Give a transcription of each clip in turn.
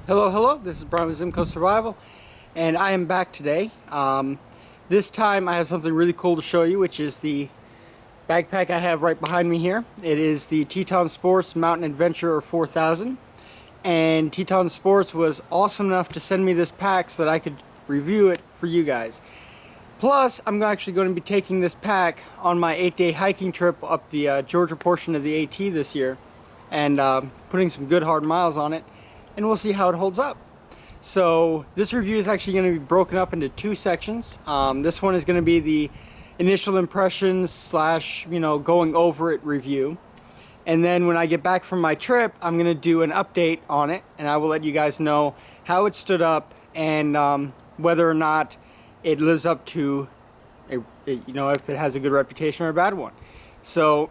Hello, this is Brian with ZimCo Survival, and I am back today. This time I have something really cool to show you, which is the backpack I have right behind me here. It is the Teton Sports Mountain Adventurer 4000, and Teton Sports was awesome enough to send me this pack so that I could review it for you guys. Plus, I'm actually going to be taking this pack on my 8-day hiking trip up the Georgia portion of the AT this year, and putting some good hard miles on it, and we'll see how it holds up. So this review is actually going to be broken up into two sections. This one is going to be the initial impressions slash, going over it review. And then when I get back from my trip, I'm going to do an update on it, and I will let you guys know how it stood up and whether or not it lives up to, if it has a good reputation or a bad one. So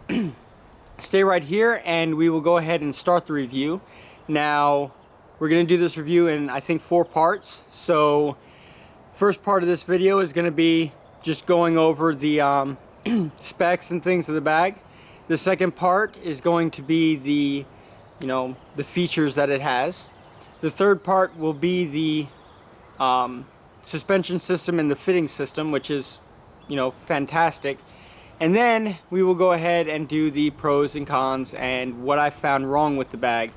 stay right here and we will go ahead and start the review. Now, we're going to do this review in, I think, 4 parts. So, first part of this video is going to be just going over the specs and things of the bag. The second part is going to be the, the features that it has. The third part will be the suspension system and the fitting system, which is, fantastic. And then we will go ahead and do the pros and cons and what I found wrong with the bag.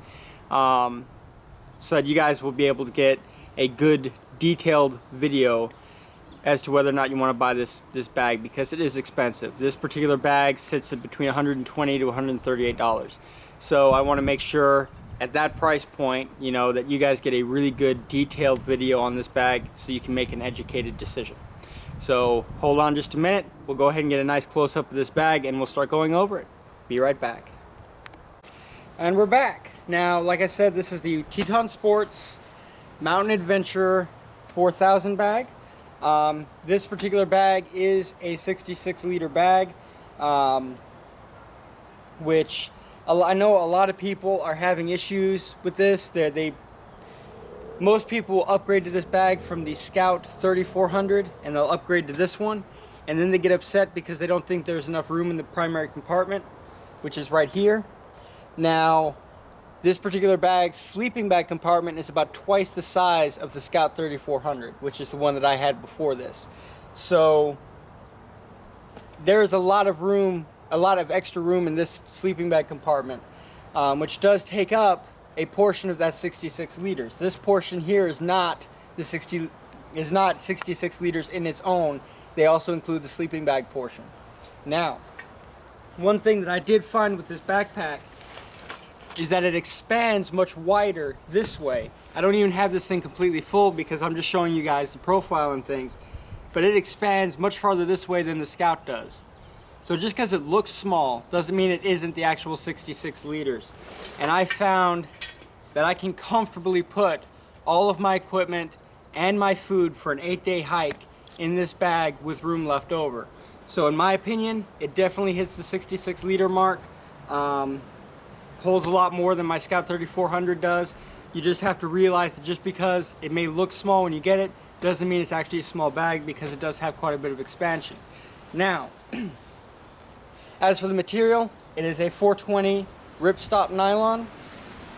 So that you guys will be able to get a good detailed video as to whether or not you want to buy this bag, because it is expensive. This particular bag sits at between $120 to $138. So I want to make sure at that price point, that you guys get a really good detailed video on this bag so you can make an educated decision. So hold on just a minute. We'll go ahead and get a nice close-up of this bag and we'll start going over it. Be right back. And we're back. Now, like I said, this is the Teton Sports Mountain Adventurer 4000 bag. This particular bag is a 66-liter bag, which I know a lot of people are having issues with this. Most people will upgrade to this bag from the Scout 3400, and they'll upgrade to this one, and then they get upset because they don't think there's enough room in the primary compartment, which is right here. Now, this particular bag's sleeping bag compartment is about twice the size of the Scout 3400, which is the one that I had before this. So there's a lot of room, a lot of extra room in this sleeping bag compartment, which does take up a portion of that 66 liters. This portion here is not 66 liters in its own. They also include the sleeping bag portion. Now, one thing that I did find with this backpack is that it expands much wider this way. I don't even have this thing completely full because I'm just showing you guys the profile and things, but it expands much farther this way than the Scout does. So just because it looks small doesn't mean it isn't the actual 66 liters. And I found that I can comfortably put all of my equipment and my food for an 8-day hike in this bag with room left over. So in my opinion, it definitely hits the 66 liter mark. Holds a lot more than my Scout 3400 does. You just have to realize that just because it may look small when you get it doesn't mean it's actually a small bag, because it does have quite a bit of expansion. Now, as for the material, it is a 420 ripstop nylon.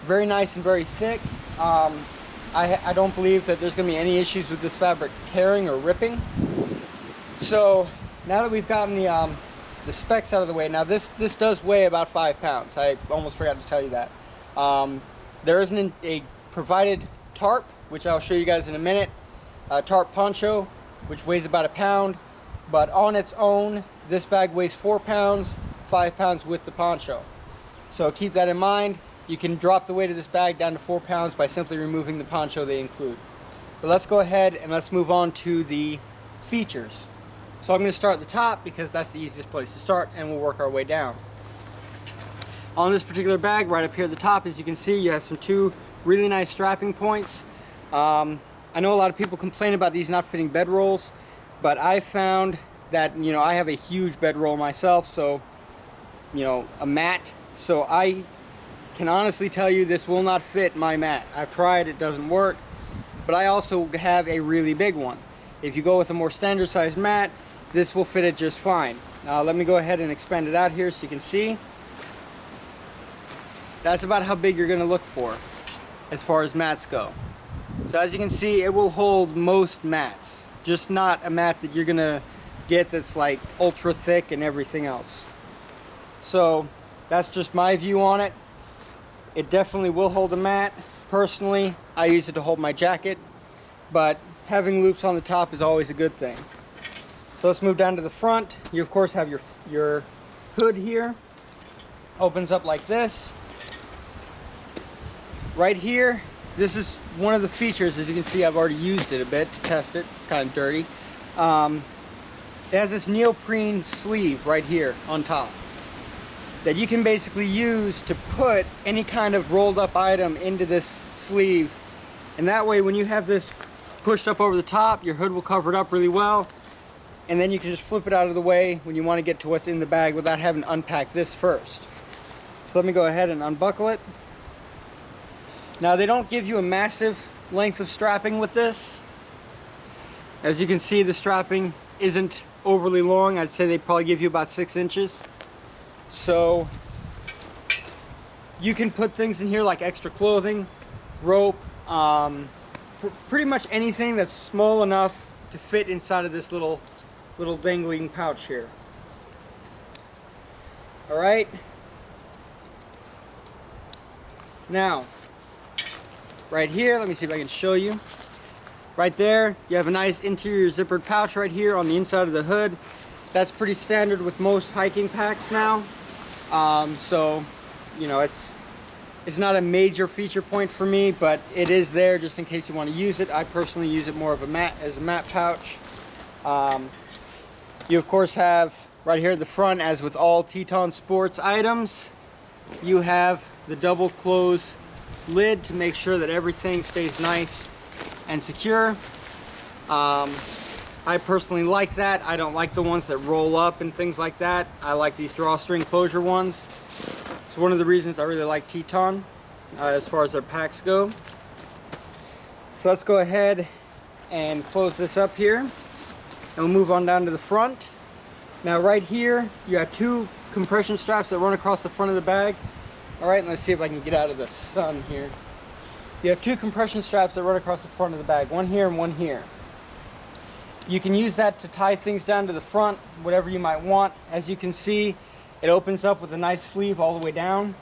Very nice and very thick. I don't believe that there's going to be any issues with this fabric tearing or ripping. So now that we've gotten the specs out of the way, now this does weigh about 5 pounds. I almost forgot to tell you that. There is a provided tarp, which I'll show you guys in a minute. A tarp poncho, which weighs about 1 pound, but on its own, this bag weighs 4 pounds, 5 pounds with the poncho. So keep that in mind. You can drop the weight of this bag down to 4 pounds by simply removing the poncho they include. But let's go ahead and let's move on to the features. So I'm going to start at the top because that's the easiest place to start, and we'll work our way down. On this particular bag, right up here at the top, as you can see, you have two really nice strapping points. I know a lot of people complain about these not fitting bedrolls, but I found that, I have a huge bedroll myself, so, a mat. So I can honestly tell you this will not fit my mat. I've tried, it doesn't work, but I also have a really big one. If you go with a more standard sized mat, this will fit it just fine. Now let me go ahead and expand it out here so you can see. That's about how big you're going to look for as far as mats go. So as you can see, it will hold most mats, just not a mat that you're gonna get that's like ultra thick and everything else. So that's just my view on it. It definitely will hold a mat. Personally, I use it to hold my jacket, but having loops on the top is always a good thing. So let's move down to the front. You of course have your hood here. Opens up like this. Right here, this is one of the features. As you can see, I've already used it a bit to test it. It's kind of dirty. It has this neoprene sleeve right here on top that you can basically use to put any kind of rolled up item into this sleeve, and that way when you have this pushed up over the top, your hood will cover it up really well, and then you can just flip it out of the way when you want to get to what's in the bag without having to unpack this first. So let me go ahead and unbuckle it. Now they don't give you a massive length of strapping with this. As you can see, the strapping isn't overly long. I'd say they probably give you about 6 inches. So you can put things in here like extra clothing, rope, pretty much anything that's small enough to fit inside of this little dangling pouch here. All right. Now, right here, let me see if I can show you. Right there, you have a nice interior zippered pouch right here on the inside of the hood. That's pretty standard with most hiking packs now. So, you know, it's not a major feature point for me, but it is there just in case you want to use it. I personally use it more of as a mat pouch. You of course have right here at the front, as with all Teton Sports items, you have the double close lid to make sure that everything stays nice and secure. I personally like that. I don't like the ones that roll up and things like that. I like these drawstring closure ones. It's one of the reasons I really like Teton as far as their packs go. So let's go ahead and close this up here, and we'll move on down to the front. Now right here you have 2 compression straps that run across the front of the bag. Alright, let's see if I can get out of the sun here. You have 2 compression straps that run across the front of the bag, one here and one here. You can use that to tie things down to the front, whatever you might want. As you can see, it opens up with a nice sleeve all the way down.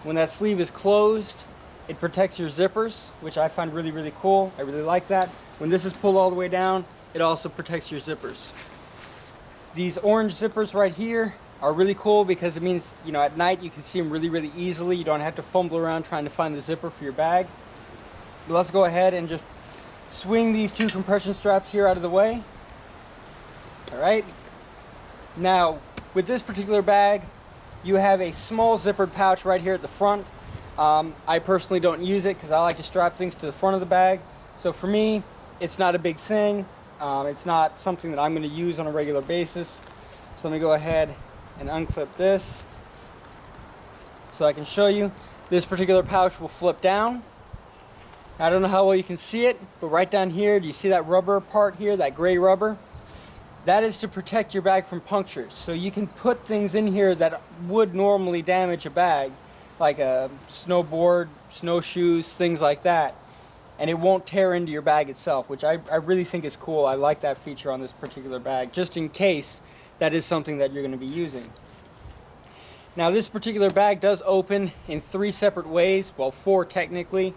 When that sleeve is closed, it protects your zippers, which I find really, really cool. I really like that. When this is pulled all the way down, it also protects your zippers. These orange zippers right here are really cool because it means, you know, at night you can see them really, really easily. You don't have to fumble around trying to find the zipper for your bag. But let's go ahead and just swing these 2 compression straps here out of the way. Alright. Now, with this particular bag, you have a small zippered pouch right here at the front. I personally don't use it because I like to strap things to the front of the bag. So for me, it's not a big thing. It's not something that I'm going to use on a regular basis. So let me go ahead and unclip this so I can show you. This particular pouch will flip down. I don't know how well you can see it, but right down here, do you see that rubber part here, that gray rubber? That is to protect your bag from punctures. So you can put things in here that would normally damage a bag, like a snowboard, snowshoes, things like that, and it won't tear into your bag itself, which I really think is cool. I like that feature on this particular bag, just in case that is something that you're going to be using. Now this particular bag does open in 3 separate ways, well 4 technically.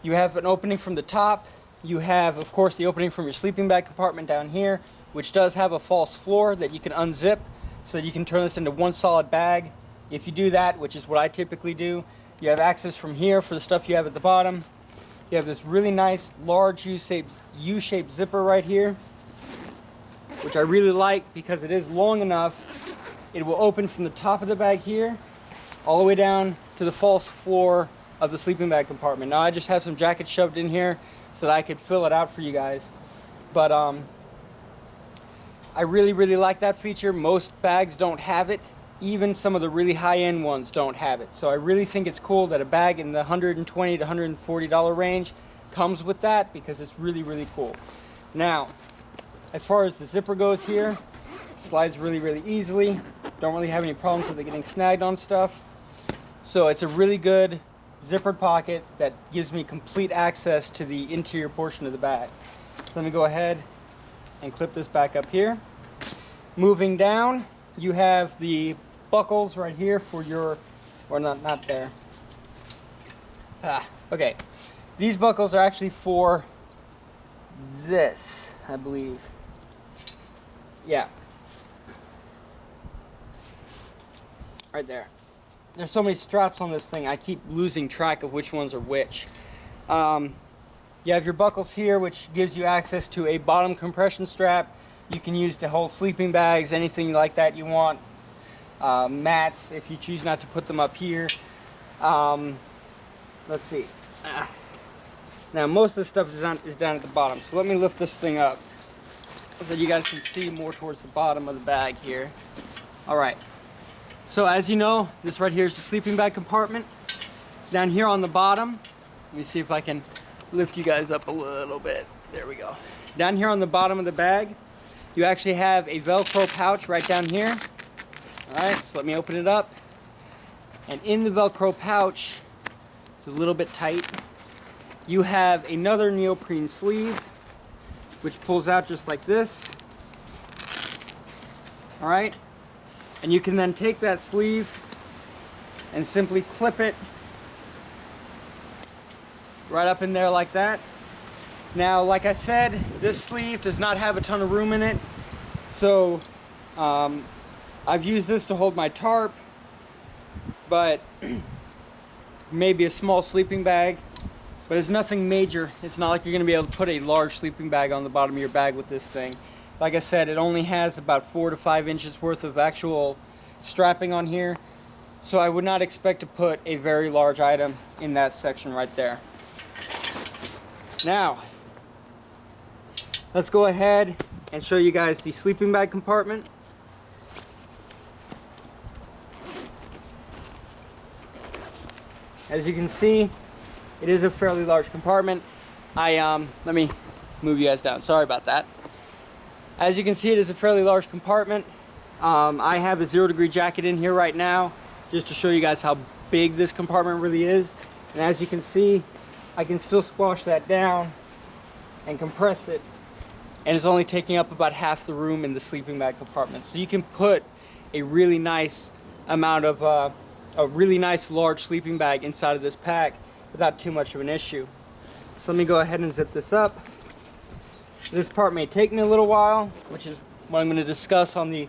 You have an opening from the top. You have, of course, the opening from your sleeping bag compartment down here, which does have a false floor that you can unzip so that you can turn this into one solid bag. If you do that, which is what I typically do, you have access from here for the stuff you have at the bottom. You have this really nice large U-shaped zipper right here, which I really like because it is long enough. It will open from the top of the bag here all the way down to the false floor of the sleeping bag compartment. Now I just have some jackets shoved in here so that I could fill it out for you guys. But I really, really like that feature. Most bags don't have it. Even some of the really high-end ones don't have it. So I really think it's cool that a bag in the $120 to $140 range comes with that, because it's really, really cool. Now, as far as the zipper goes here, it slides really, really easily. Don't really have any problems with it getting snagged on stuff. So it's a really good zippered pocket that gives me complete access to the interior portion of the bag. So let me go ahead and clip this back up here. Moving down, you have the buckles right here for your, or not there. Okay. These buckles are actually for this, I believe. Yeah. Right there. There's so many straps on this thing, I keep losing track of which ones are which. You have your buckles here, which gives you access to a bottom compression strap. You can use to hold sleeping bags, anything like that you want. Mats, if you choose not to put them up here. Let's see. Now most of this stuff is down at the bottom, so let me lift this thing up so you guys can see more towards the bottom of the bag here. Alright, so as you know, this right here is the sleeping bag compartment. Down here on the bottom, let me see if I can lift you guys up a little bit. There we go. Down here on the bottom of the bag, you actually have a Velcro pouch right down here. Alright, so let me open it up. And in the Velcro pouch, it's a little bit tight, you have another neoprene sleeve, which pulls out just like this. Alright, and you can then take that sleeve and simply clip it right up in there like that. Now, like I said, this sleeve does not have a ton of room in it, so I've used this to hold my tarp, but maybe a small sleeping bag, but it's nothing major. It's not like you're going to be able to put a large sleeping bag on the bottom of your bag with this thing. Like I said, it only has about 4 to 5 inches worth of actual strapping on here, so I would not expect to put a very large item in that section right there. Now, let's go ahead and show you guys the sleeping bag compartment. As you can see, it is a fairly large compartment. Let me move you guys down. Sorry about that. As you can see, it is a fairly large compartment. I have a 0 degree jacket in here right now, just to show you guys how big this compartment really is. And as you can see, I can still squash that down and compress it, and it's only taking up about half the room in the sleeping bag compartment. So you can put a really nice amount of a really nice large sleeping bag inside of this pack without too much of an issue. So let me go ahead and zip this up. This part may take me a little while, which is what I'm going to discuss on the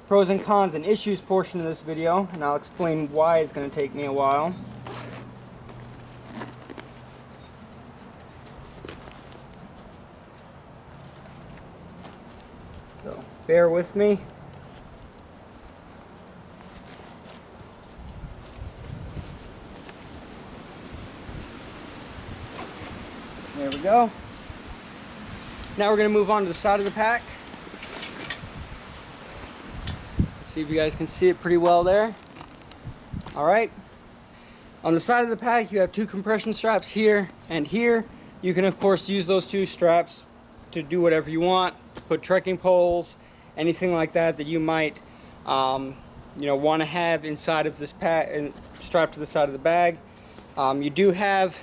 pros and cons and issues portion of this video, and I'll explain why it's going to take me a while. So bear with me. There we go. Now we're going to move on to the side of the pack. Let's see if you guys can see it pretty well there. Alright. On the side of the pack you have 2 compression straps here and here. You can of course use those 2 straps to do whatever you want. Put trekking poles, anything like that that you might want to have inside of this pack and strapped to the side of the bag. You do have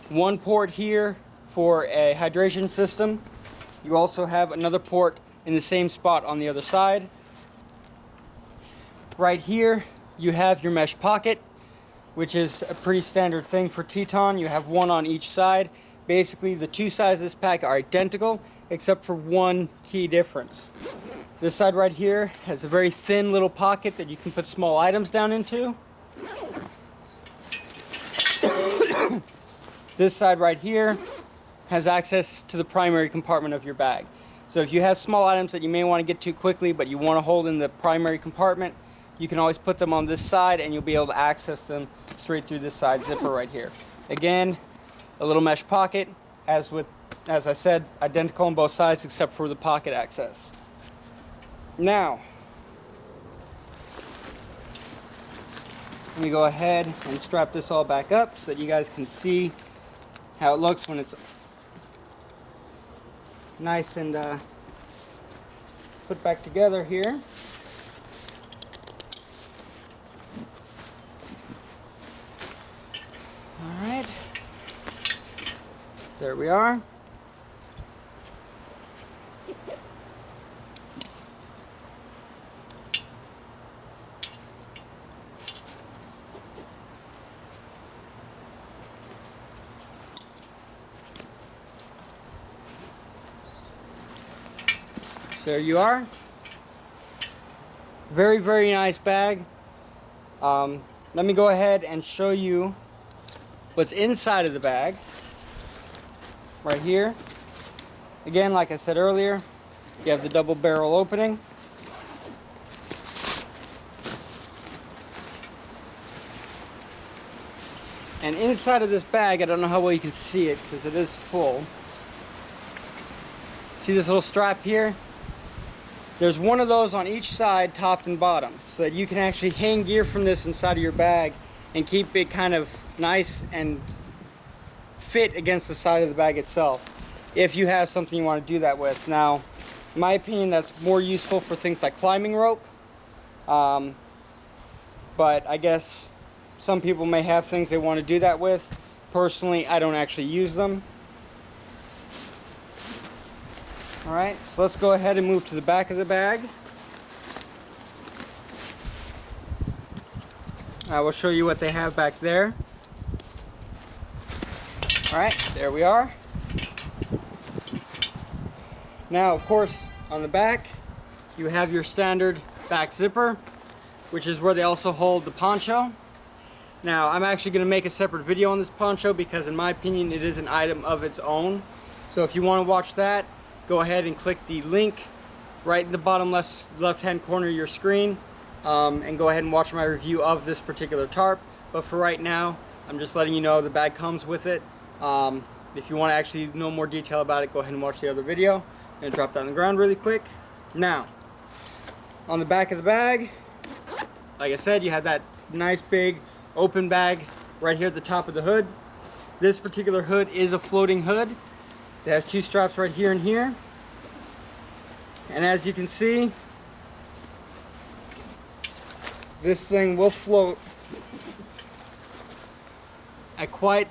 one port here for a hydration system. You also have another port in the same spot on the other side. Right here you have your mesh pocket, which is a pretty standard thing for Teton. You have one on each side. Basically the 2 sides of this pack are identical except for one key difference. This side right here has a very thin little pocket that you can put small items down into. This side right here has access to the primary compartment of your bag. So if you have small items that you may want to get to quickly but you want to hold in the primary compartment, you can always put them on this side and you'll be able to access them straight through this side zipper right here. Again, a little mesh pocket, as I said, identical on both sides except for the pocket access. Now, let me go ahead and strap this all back up so that you guys can see how it looks when it's nice and put back together here. There we are. So there you are. Very, very nice bag. Let me go ahead and show you what's inside of the bag. Right here. Again, like I said earlier, you have the double barrel opening. And inside of this bag, I don't know how well you can see it because it is full. See this little strap here? There's one of those on each side, top and bottom, so that you can actually hang gear from this inside of your bag and keep it kind of nice and fit against the side of the bag itself, if you have something you want to do that with. Now, in my opinion, that's more useful for things like climbing rope, but I guess some people may have things they want to do that with. Personally, I don't actually use them. Alright, so let's go ahead and move to the back of the bag. I will show you what they have back there. Alright, there we are. Now, of course, on the back, you have your standard back zipper, which is where they also hold the poncho. Now, I'm actually going to make a separate video on this poncho because, in my opinion, it is an item of its own. So if you want to watch that, go ahead and click the link right in the bottom left-hand corner of your screen, and go ahead and watch my review of this particular tarp. But for right now, I'm just letting you know the bag comes with it. If you want to actually know more detail about it, go ahead and watch the other video. I'm going to drop that on the ground really quick. Now, on the back of the bag, like I said, you have that nice big open bag right here at the top of the hood. This particular hood is a floating hood. It has two straps right here and here. And as you can see, this thing will float at quite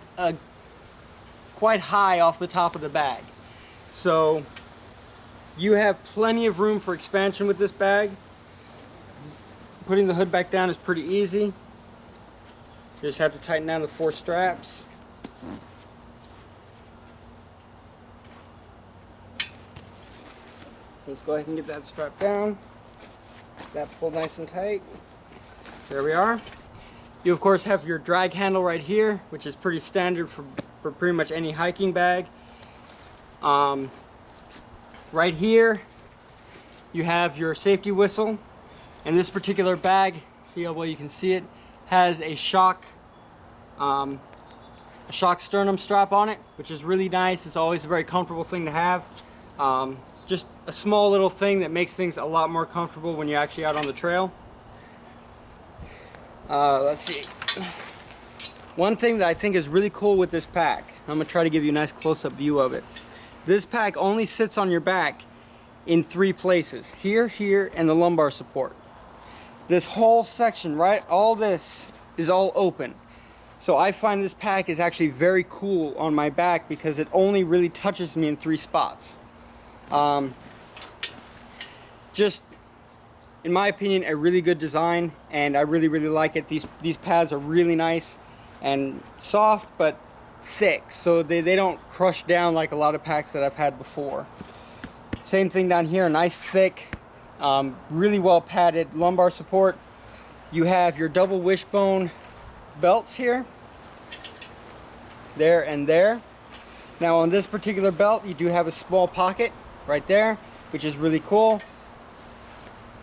high off the top of the bag. So you have plenty of room for expansion with this bag. Putting the hood back down is pretty easy. You just have to tighten down the 4 straps. So let's go ahead and get that strap down. That pulled nice and tight. There we are. You of course have your drag handle right here, which is pretty standard for pretty much any hiking bag. Right here you have your safety whistle, and this particular bag, see how well you can see it, has a shock sternum strap on it, which is really nice. It's always a very comfortable thing to have. Just a small little thing that makes things a lot more comfortable when you're actually out on the trail. Let's see. One thing that I think is really cool with this pack, I'm going to try to give you a nice close-up view of it. This pack only sits on your back in 3 places. Here, here, and the lumbar support. This whole section, right, all this is all open. So I find this pack is actually very cool on my back because it only really touches me in 3 spots. Just, in my opinion, a really good design, and I really, really like it. These pads are really nice and soft, but thick, so they don't crush down like a lot of packs that I've had before. Same thing down here, nice thick, really well padded lumbar support. You have your double wishbone belts here, there and there. Now on this particular belt, you do have a small pocket right there, which is really cool.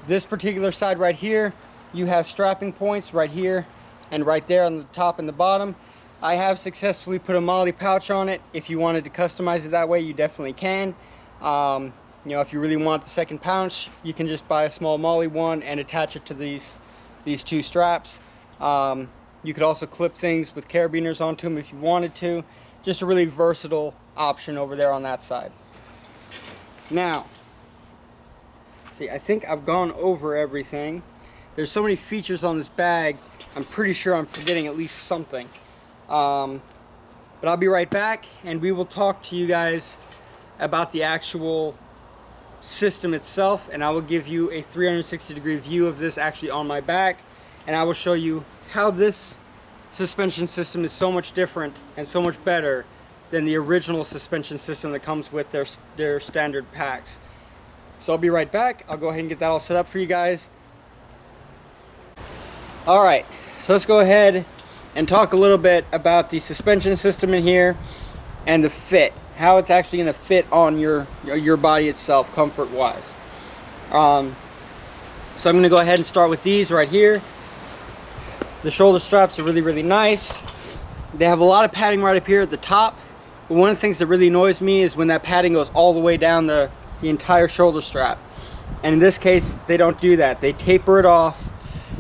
This particular side right here, you have strapping points right here and right there on the top and the bottom. I have successfully put a MOLLE pouch on it. If you wanted to customize it that way, you definitely can. You know, if you really want the second pouch, you can just buy a small MOLLE one and attach it to these 2 straps. You could also clip things with carabiners onto them if you wanted to. Just a really versatile option over there on that side. Now, see, I think I've gone over everything. There's so many features on this bag, I'm pretty sure I'm forgetting at least something. But I'll be right back, and we will talk to you guys about the actual system itself, and I will give you a 360-degree view of this actually on my back, and I will show you how this suspension system is so much different and so much better than the original suspension system that comes with their standard packs. So I'll be right back. I'll go ahead and get that all set up for you guys. Alright, so let's go ahead and talk a little bit about the suspension system in here and the fit. How it's actually going to fit on your body itself, comfort wise. So I'm going to go ahead and start with these right here. The shoulder straps are really nice. They have a lot of padding right up here at the top, but one of the things that really annoys me is when that padding goes all the way down the entire shoulder strap. And in this case, they don't do that. They taper it off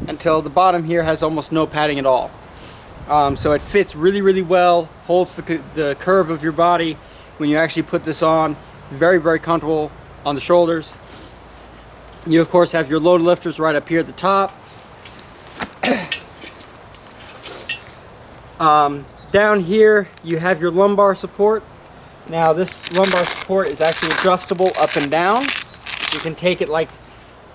until the bottom here has almost no padding at all. So it fits really well, holds the curve of your body when you actually put this on. Very comfortable on the shoulders. You of course have your load lifters right up here at the top. Down here you have your lumbar support. Now this lumbar support is actually adjustable up and down. You can take it like,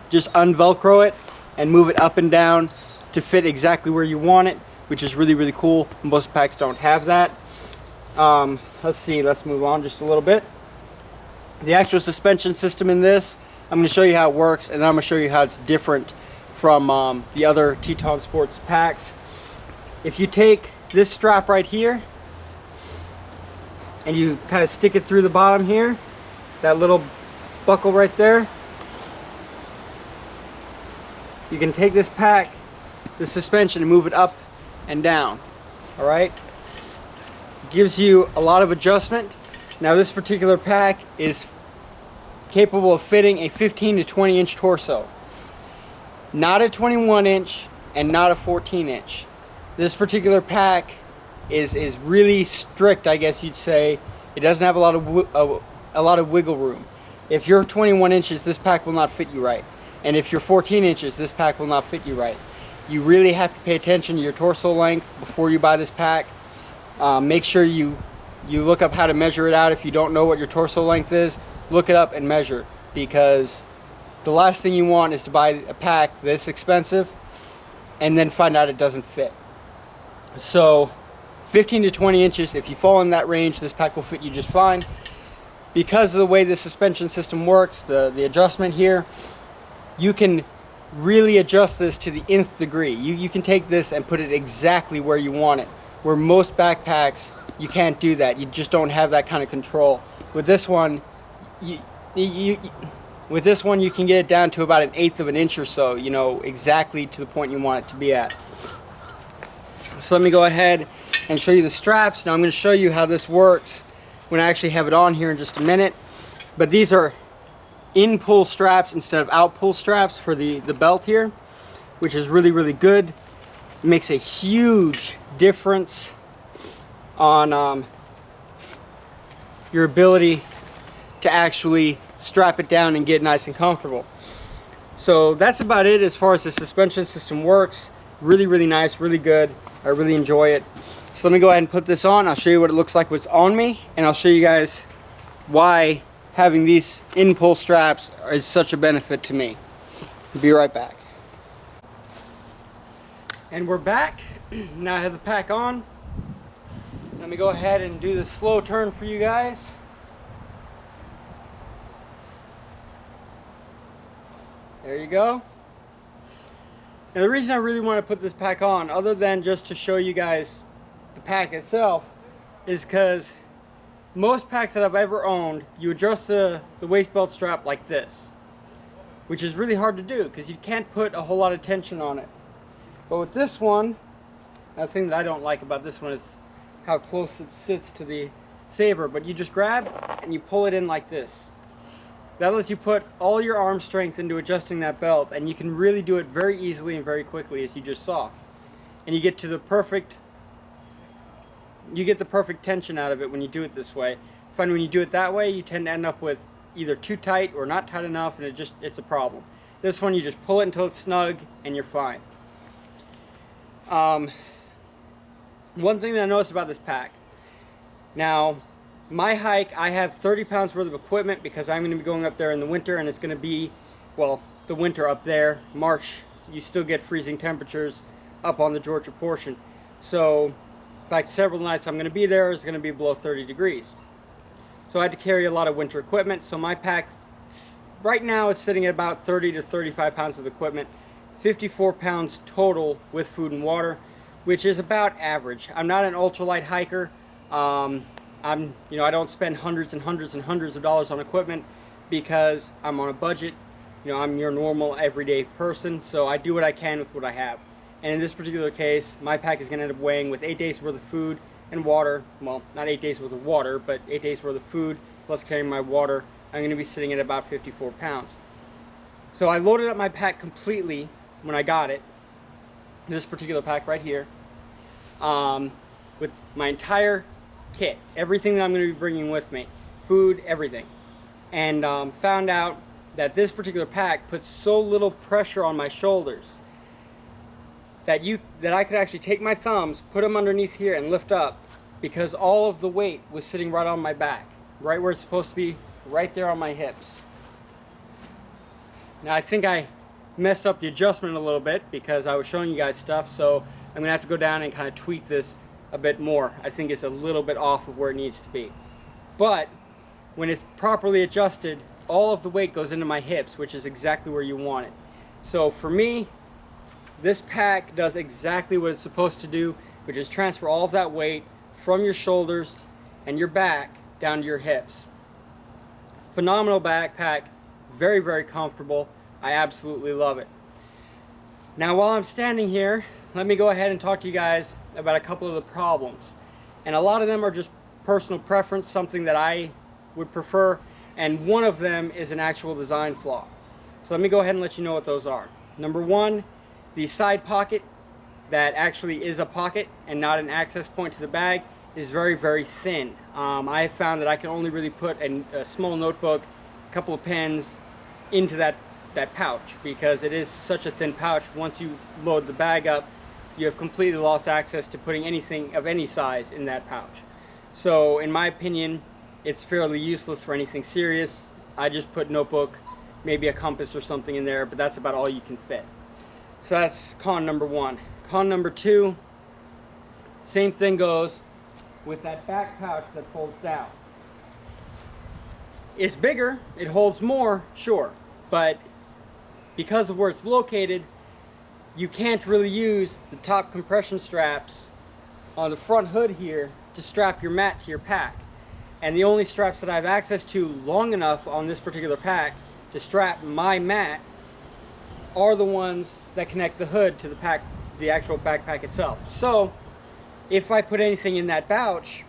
just unvelcro it and move it up and down to fit exactly where you want it, which is really cool. Most packs don't have that. Let's see, let's move on just a little bit. The actual suspension system in this, I'm going to show you how it works, and then I'm going to show you how it's different from the other Teton Sports packs. If you take this strap right here and you kind of stick it through the bottom here, that little buckle right there, you can take this pack, the suspension, and move it up and down. Alright? Gives you a lot of adjustment. Now this particular pack is capable of fitting a 15 to 20 inch torso. Not a 21 inch and not a 14 inch. This particular pack is really strict, I guess you'd say. It doesn't have a lot of wiggle room. If you're 21 inches, this pack will not fit you right. And if you're 14 inches, this pack will not fit you right. You really have to pay attention to your torso length before you buy this pack. Make sure you look up how to measure it out. If you don't know what your torso length is, look it up and measure, because the last thing you want is to buy a pack this expensive and then find out it doesn't fit. So 15 to 20 inches, if you fall in that range, this pack will fit you just fine. Because of the way the suspension system works, the adjustment here, you can really adjust this to the nth degree. You can take this and put it exactly where you want it, where most backpacks you can't do that. You just don't have that kind of control. With this one, you can get it down to about 1/8 of an inch or so, you know, exactly to the point you want it to be at. So let me go ahead and show you the straps. Now I'm going to show you how this works when I actually have it on here in just a minute. But these are in-pull straps instead of out-pull straps for the belt here, which is really good. It makes a huge difference on your ability to actually strap it down and get nice and comfortable. So that's about it as far as the suspension system works. Really nice, really good. I really enjoy it. So let me go ahead and put this on. I'll show you what it looks like when it's on me, and I'll show you guys why having these in-pull straps is such a benefit to me. Be right back. And we're back. Now I have the pack on. Let me go ahead and do the slow turn for you guys. There you go. Now the reason I really want to put this pack on, other than just to show you guys the pack itself, is because most packs that I've ever owned, you adjust the waist belt strap like this, which is really hard to do because you can't put a whole lot of tension on it. But with this one, the thing that I don't like about this one is how close it sits to the saber, but you just grab and you pull it in like this. That lets you put all your arm strength into adjusting that belt, and you can really do it very easily and very quickly, as you just saw. And you get to the perfect tension out of it when you do it this way. I find when you do it that way, you tend to end up with either too tight or not tight enough, and it's a problem. This one, you just pull it until it's snug and you're fine. One thing that I noticed about this pack, Now, my hike, I have 30 pounds worth of equipment because I'm going to be going up there in the winter, and it's going to be, well, the winter up there. March, you still get freezing temperatures up on the Georgia portion. So, in fact, several nights I'm going to be there is going to be below 30 degrees. So I had to carry a lot of winter equipment. So my pack right now is sitting at about 30 to 35 pounds of equipment, 54 pounds total with food and water, which is about average. I'm not an ultralight hiker. I don't spend hundreds and hundreds and hundreds of dollars on equipment because I'm on a budget. I'm your normal everyday person, so I do what I can with what I have. And in this particular case, my pack is going to end up weighing, with 8 days worth of food and water, well, not 8 days worth of water, but 8 days worth of food plus carrying my water, I'm going to be sitting at about 54 pounds. So I loaded up my pack completely when I got it, this particular pack right here, with my entire kit, everything that I'm going to be bringing with me, food, everything, and found out that this particular pack puts so little pressure on my shoulders that I could actually take my thumbs, put them underneath here, and lift up, because all of the weight was sitting right on my back, right where it's supposed to be, right there on my hips. Now I think I messed up the adjustment a little bit because I was showing you guys stuff, so I'm gonna have to go down and kind of tweak this a bit more. I think it's a little bit off of where it needs to be. But when it's properly adjusted, all of the weight goes into my hips, which is exactly where you want it. So for me, this pack does exactly what it's supposed to do, which is transfer all of that weight from your shoulders and your back down to your hips. Phenomenal backpack, very, very comfortable. I absolutely love it. Now while I'm standing here, let me go ahead and talk to you guys about a couple of the problems. And a lot of them are just personal preference, something that I would prefer, and one of them is an actual design flaw. So let me go ahead and let you know what those are. Number one, the side pocket that actually is a pocket and not an access point to the bag is very, very thin. I have found that I can only really put a small notebook, a couple of pens into that pouch, because it is such a thin pouch. Once you load the bag up, you have completely lost access to putting anything of any size in that pouch. So in my opinion, it's fairly useless for anything serious. I just put notebook, maybe a compass or something in there, but that's about all you can fit. So that's con number one. Con number two, same thing goes with that back pouch that folds down. It's bigger, it holds more, sure, but because of where it's located, you can't really use the top compression straps on the front hood here to strap your mat to your pack. And the only straps that I have access to long enough on this particular pack to strap my mat are the ones that connect the hood to the pack, the actual backpack itself. So if I put anything in that pouch,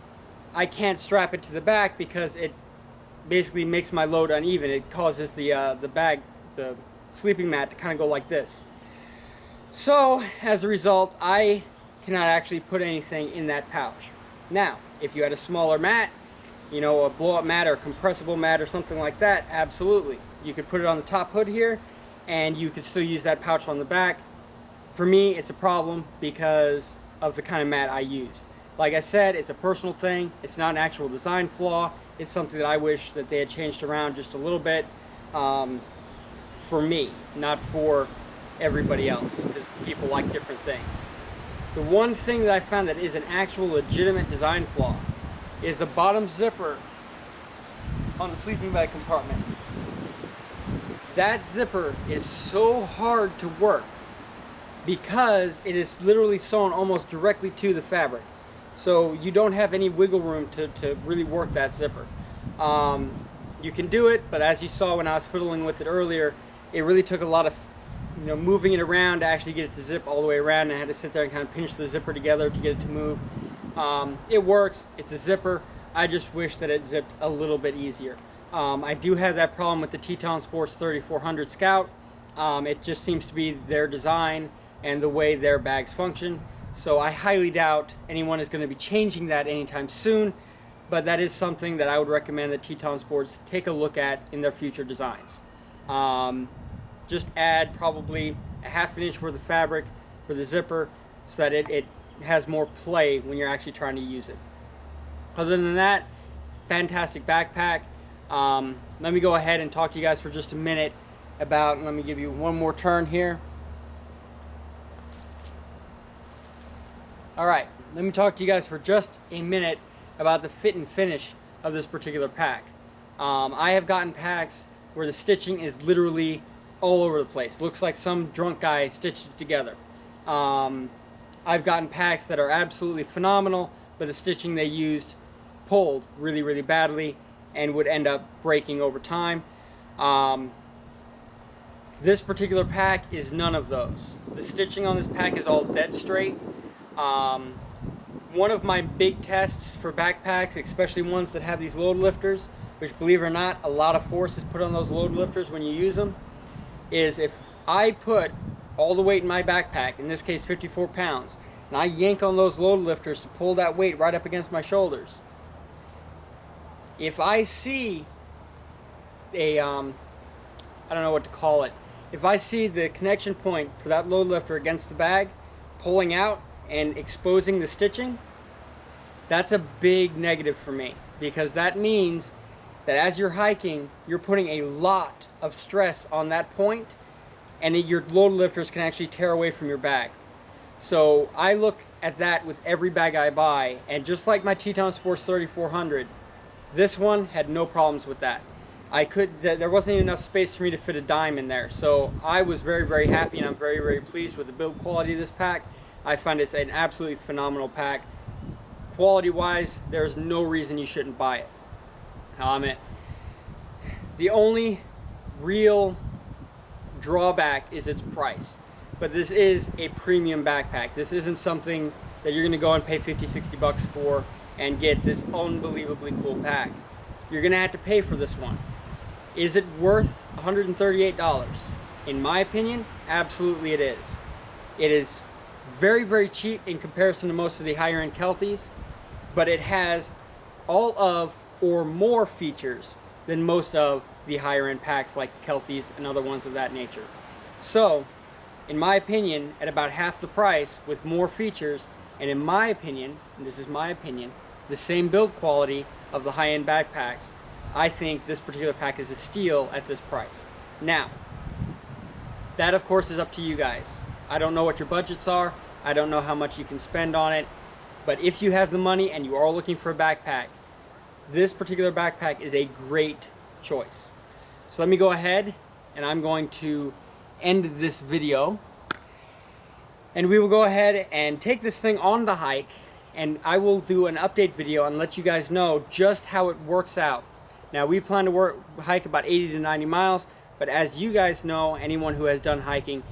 I can't strap it to the back because it basically makes my load uneven. It causes the sleeping mat to kind of go like this. So as a result, I cannot actually put anything in that pouch. Now, if you had a smaller mat, a blow-up mat or a compressible mat or something like that, absolutely. You could put it on the top hood here, and you could still use that pouch on the back. For me, it's a problem because of the kind of mat I use. Like I said, it's a personal thing. It's not an actual design flaw. It's something that I wish that they had changed around just a little bit for me, not for everybody else, because people like different things. The one thing that I found that is an actual legitimate design flaw is the bottom zipper on the sleeping bag compartment. That zipper is so hard to work because it is literally sewn almost directly to the fabric. So you don't have any wiggle room to really work that zipper. You can do it, but as you saw when I was fiddling with it earlier, it really took a lot of moving it around to actually get it to zip all the way around, and I had to sit there and kind of pinch the zipper together to get it to move. It works, it's a zipper. I just wish that it zipped a little bit easier. I do have that problem with the Teton Sports 3400 Scout. It just seems to be their design and the way their bags function. So I highly doubt anyone is going to be changing that anytime soon, but that is something that I would recommend that Teton Sports take a look at in their future designs. Just add probably a ½ inch worth of fabric for the zipper so that it has more play when you're actually trying to use it. Other than that, fantastic backpack. Let me go ahead and talk to you guys for just a minute about, let me give you one more turn here. Alright, let me talk to you guys for just a minute about the fit and finish of this particular pack. I have gotten packs where the stitching is literally all over the place. Looks like some drunk guy stitched it together. I've gotten packs that are absolutely phenomenal, but the stitching they used pulled really, really badly and would end up breaking over time. This particular pack is none of those. The stitching on this pack is all dead straight. One of my big tests for backpacks, especially ones that have these load lifters, which, believe it or not, a lot of force is put on those load lifters when you use them, is if I put all the weight in my backpack, in this case 54 pounds, and I yank on those load lifters to pull that weight right up against my shoulders, if I see a, I don't know what to call it, if I see the connection point for that load lifter against the bag pulling out and exposing the stitching, that's a big negative for me, because that means that as you're hiking, you're putting a lot of stress on that point, and your load lifters can actually tear away from your bag. So I look at that with every bag I buy, and just like my Teton Sports 3400, this one had no problems with that. There wasn't enough space for me to fit a dime in there, so I was very, very happy, and I'm very, very pleased with the build quality of this pack. I find it's an absolutely phenomenal pack. Quality-wise, there's no reason you shouldn't buy it. The only real drawback is its price, but this is a premium backpack. This isn't something that you're gonna go and pay 50, 60 bucks for and get this unbelievably cool pack. You're gonna have to pay for this one. Is it worth $138? In my opinion, absolutely it is. It is very, very cheap in comparison to most of the higher end Kelties, but it has all of or more features than most of the higher end packs like Kelties and other ones of that nature. So, in my opinion, at about half the price with more features, and in my opinion, and this is my opinion, the same build quality of the high end backpacks, I think this particular pack is a steal at this price. Now, that of course is up to you guys. I don't know what your budgets are. I don't know how much you can spend on it. But if you have the money and you are looking for a backpack, this particular backpack is a great choice. So let me go ahead and I'm going to end this video. And we will go ahead and take this thing on the hike, and I will do an update video and let you guys know just how it works out. Now we plan to hike about 80 to 90 miles, but as you guys know, anyone who has done hiking,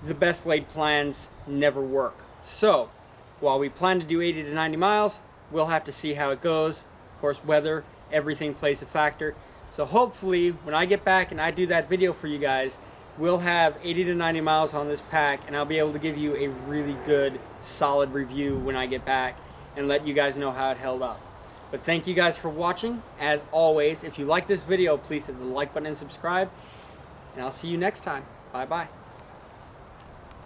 the best laid plans never work. So while we plan to do 80 to 90 miles, we'll have to see how it goes. Of course, weather, everything plays a factor. So hopefully when I get back and I do that video for you guys, we'll have 80 to 90 miles on this pack, and I'll be able to give you a really good, solid review when I get back and let you guys know how it held up. But thank you guys for watching. As always, if you like this video, please hit the like button and subscribe, and I'll see you next time. Bye-bye.